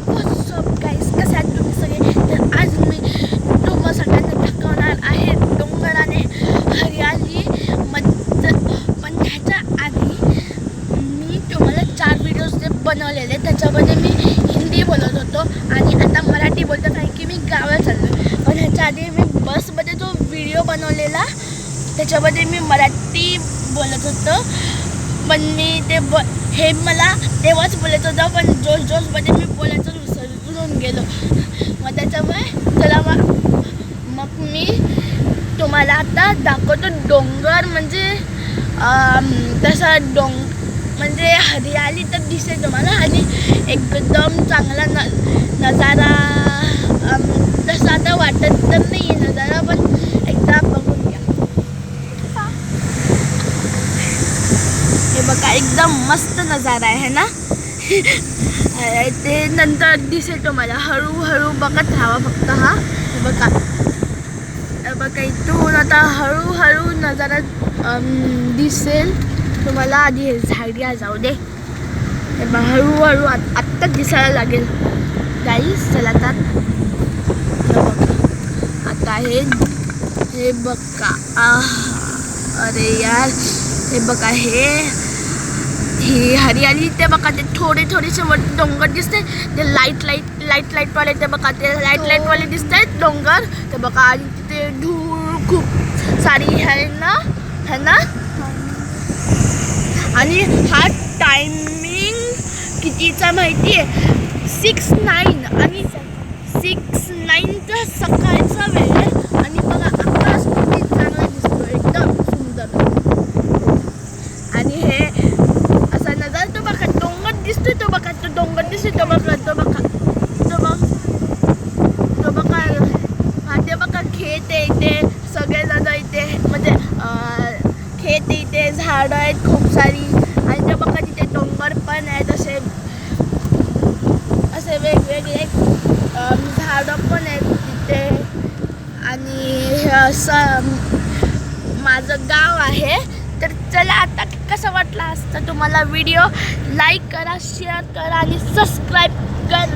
WhatsApp गाईस, कसे आहात तुम्ही सगळे? तर आज मी तुम्हाला सगळ्यांना दाखवणार आहे डोंगर आणि हरियाली मध्य. पण ह्याच्या आधी मी तुम्हाला 4 व्हिडिओज जे बनवलेले त्याच्यामध्ये मी हिंदी बोलत होतो आणि आता मराठी बोलतो, कारण की मी गावाला चाललो. पण ह्याच्या आधी मी बसमध्ये जो व्हिडिओ बनवलेला त्याच्यामध्ये मी मराठी बोलत होतो, पण मी ते हे मला तेव्हाच बोलायचं होतं, पण जोशमध्ये मी बोलायचं विसरून गेलो. मग त्याच्यामुळे चला मग मी तुम्हाला आता दाखवतो डोंगर, म्हणजे तसा म्हणजे हरियाली तर दिसेल तुम्हाला आणि एकदम चांगला नजारा. तसं आता वाटत तर नाही आहे नजारा, पण एकदा बघून घ्या. हे बघा, एकदम मस्त नजारा आहे ना. ते नंतर दिसेल तुम्हाला, हळूहळू बघत राहा फक्त. हे बघा इथून आता हळूहळू नजारा दिसेल तुम्हाला. आधी हे झाड्या जाऊ दे, हे बघा हळूहळू आत्ता दिसायला लागेल गाईस. चला तर आता हे बघा. अरे यार, हे बघा ही हरियाली. ते बघा, ते थोडेसे वरती डोंगर दिसते, ते लाईट वाले. ते बघा, ते लाईट वाले दिसत आहेत डोंगर. ते बघा, आणि तिथे धूळ खूप सारी आहे ना. आणि हा टायमिंग कितीचा माहिती आहे? 6:09 आणि 6:09 सकाळचा वेळ आहे. आणि बघा आकाश किती चांगला दिसतो, एकदम सुंदर. आणि हे असा नजारा. तो बघा डोंगर दिसतोय, तो बघा हा ते बघा खेत आहे इथे. सगळे जण इथे, म्हणजे खेत इथे, झाडं आहेत खूप सारी. आणि ते बघा तिथे डोंगर पण आहेत, असे वेगवेगळे झाडं पण आहेत तिथे. आणि असं माझं गाव आहे. तर चला, आता कसं वाटलं असतं तुम्हाला व्हिडिओ? लाईक करा, शेअर करा आणि सबस्क्राईब करा.